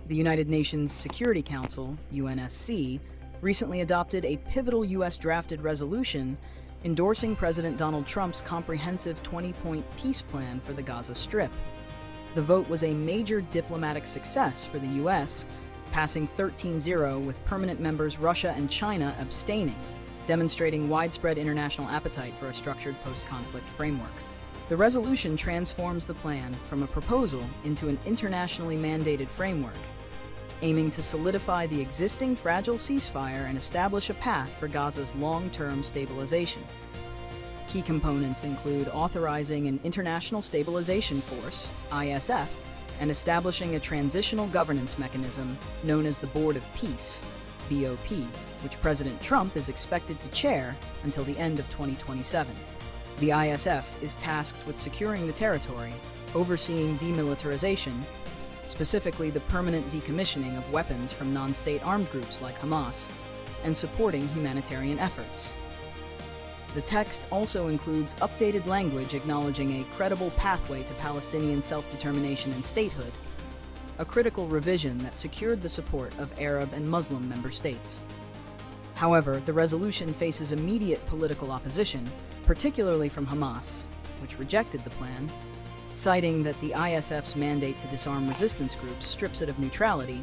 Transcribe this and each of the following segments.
The United Nations Security Council, UNSC, recently adopted a pivotal U.S.-drafted resolution endorsing President Donald Trump's comprehensive 20-point peace plan for the Gaza Strip. The vote was a major diplomatic success for the U.S., passing 13-0 with permanent members Russia and China abstaining, demonstrating widespread international appetite for a structured post-conflict framework. The resolution transforms the plan from a proposal into an internationally mandated framework, aiming to solidify the existing fragile ceasefire and establish a path for Gaza's long-term stabilization. Key components include authorizing an International Stabilization Force, ISF, and establishing a transitional governance mechanism known as the Board of Peace, BOP, which President Trump is expected to chair until the end of 2027. The ISF is tasked with securing the territory, overseeing demilitarization, specifically the permanent decommissioning of weapons from non-state armed groups like Hamas, and supporting humanitarian efforts. The text also includes updated language acknowledging a credible pathway to Palestinian self-determination and statehood, a critical revision that secured the support of Arab and Muslim member states. However, the resolution faces immediate political opposition, particularly from Hamas, which rejected the plan, citing that the ISF's mandate to disarm resistance groups strips it of neutrality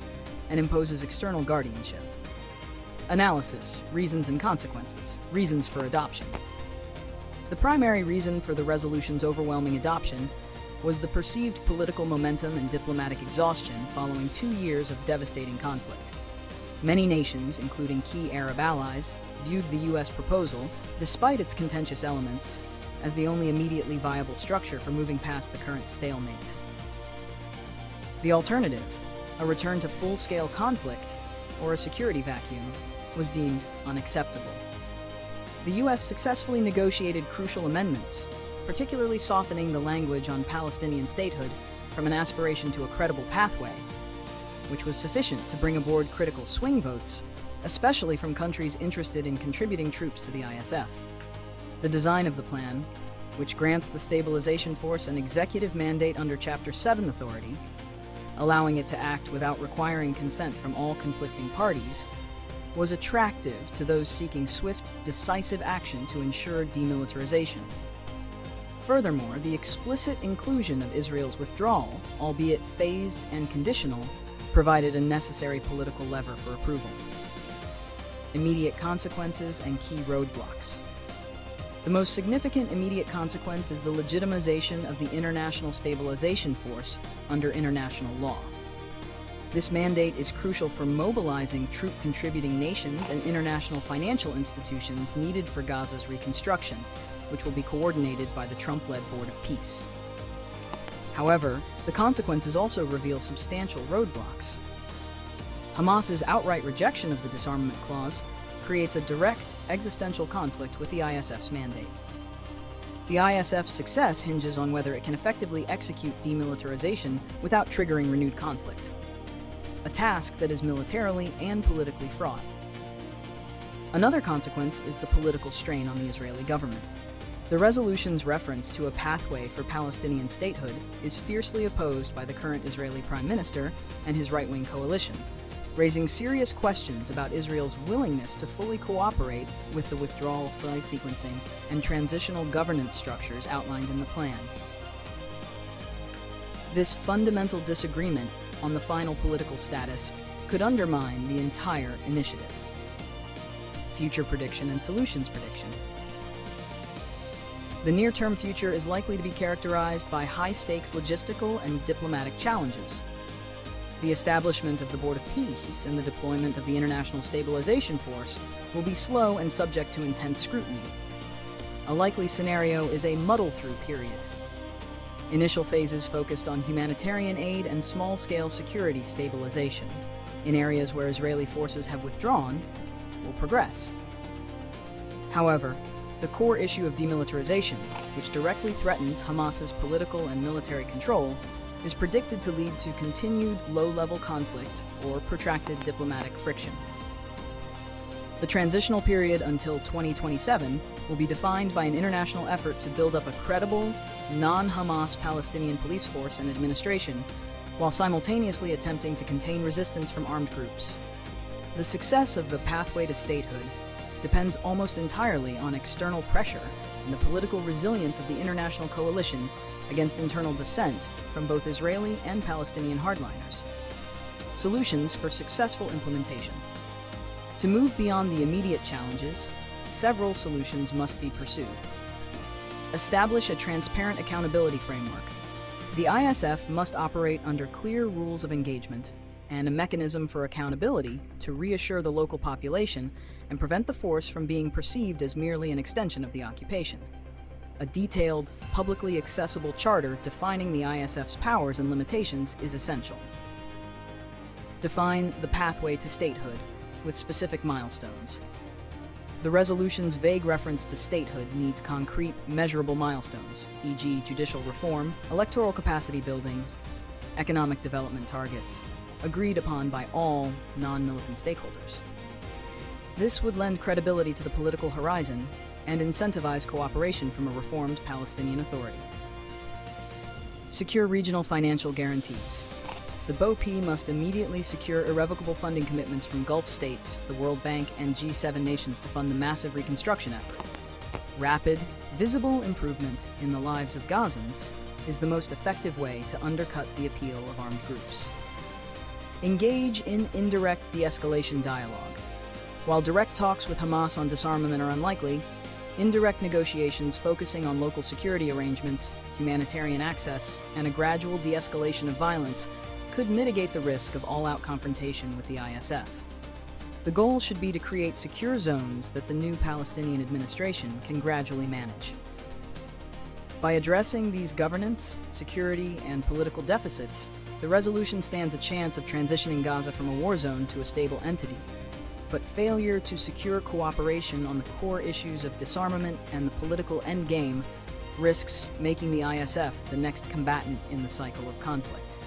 and imposes external guardianship. Analysis, reasons and consequences, reasons for adoption. The primary reason for the resolution's overwhelming adoption was the perceived political momentum and diplomatic exhaustion following 2 years of devastating conflict. Many nations, including key Arab allies, viewed the U.S. proposal, despite its contentious elements, as the only immediately viable structure for moving past the current stalemate. The alternative, a return to full-scale conflict or a security vacuum, was deemed unacceptable. The U.S. successfully negotiated crucial amendments, particularly softening the language on Palestinian statehood from an aspiration to a credible pathway, which was sufficient to bring aboard critical swing votes, especially from countries interested in contributing troops to the ISF. The design of the plan, which grants the Stabilization Force an executive mandate under Chapter 7 authority, allowing it to act without requiring consent from all conflicting parties, was attractive to those seeking swift, decisive action to ensure demilitarization. Furthermore, the explicit inclusion of Israel's withdrawal, albeit phased and conditional, provided a necessary political lever for approval. Immediate consequences and key roadblocks. The most significant immediate consequence is the legitimization of the International Stabilization Force under international law. This mandate is crucial for mobilizing troop-contributing nations and international financial institutions needed for Gaza's reconstruction, which will be coordinated by the Trump-led Board of Peace. However, the consequences also reveal substantial roadblocks. Hamas's outright rejection of the disarmament clause creates a direct, existential conflict with the ISF's mandate. The ISF's success hinges on whether it can effectively execute demilitarization without triggering renewed conflict, a task that is militarily and politically fraught. Another consequence is the political strain on the Israeli government. The resolution's reference to a pathway for Palestinian statehood is fiercely opposed by the current Israeli Prime Minister and his right-wing coalition, raising serious questions about Israel's willingness to fully cooperate with the withdrawal sequencing and transitional governance structures outlined in the plan. This fundamental disagreement on the final political status could undermine the entire initiative. Future prediction and solutions prediction. The near-term future is likely to be characterized by high-stakes logistical and diplomatic challenges. The establishment of the Board of Peace and the deployment of the International Stabilization Force will be slow and subject to intense scrutiny. A likely scenario is a muddle-through period. Initial phases focused on humanitarian aid and small-scale security stabilization. In areas where Israeli forces have withdrawn, will progress. However, the core issue of demilitarization, which directly threatens Hamas's political and military control, is predicted to lead to continued low-level conflict or protracted diplomatic friction. The transitional period until 2027 will be defined by an international effort to build up a credible, non-Hamas Palestinian police force and administration while simultaneously attempting to contain resistance from armed groups. The success of the pathway to statehood depends almost entirely on external pressure and the political resilience of the international coalition against internal dissent from both Israeli and Palestinian hardliners. Solutions for successful implementation. To move beyond the immediate challenges, several solutions must be pursued. Establish a transparent accountability framework. The ISF must operate under clear rules of engagement and a mechanism for accountability to reassure the local population and prevent the force from being perceived as merely an extension of the occupation. A detailed, publicly accessible charter defining the ISF's powers and limitations is essential. Define the pathway to statehood with specific milestones. The resolution's vague reference to statehood needs concrete, measurable milestones, e.g. judicial reform, electoral capacity building, economic development targets, agreed upon by all non-militant stakeholders. This would lend credibility to the political horizon and incentivize cooperation from a reformed Palestinian Authority. Secure regional financial guarantees. The BOP must immediately secure irrevocable funding commitments from Gulf states, the World Bank, and G7 nations to fund the massive reconstruction effort. Rapid, visible improvement in the lives of Gazans is the most effective way to undercut the appeal of armed groups. Engage in indirect de-escalation dialogue. While direct talks with Hamas on disarmament are unlikely, indirect negotiations focusing on local security arrangements, humanitarian access, and a gradual de-escalation of violence could mitigate the risk of all-out confrontation with the ISF. The goal should be to create secure zones that the new Palestinian administration can gradually manage. By addressing these governance, security, and political deficits, the resolution stands a chance of transitioning Gaza from a war zone to a stable entity. But failure to secure cooperation on the core issues of disarmament and the political endgame risks making the ISF the next combatant in the cycle of conflict.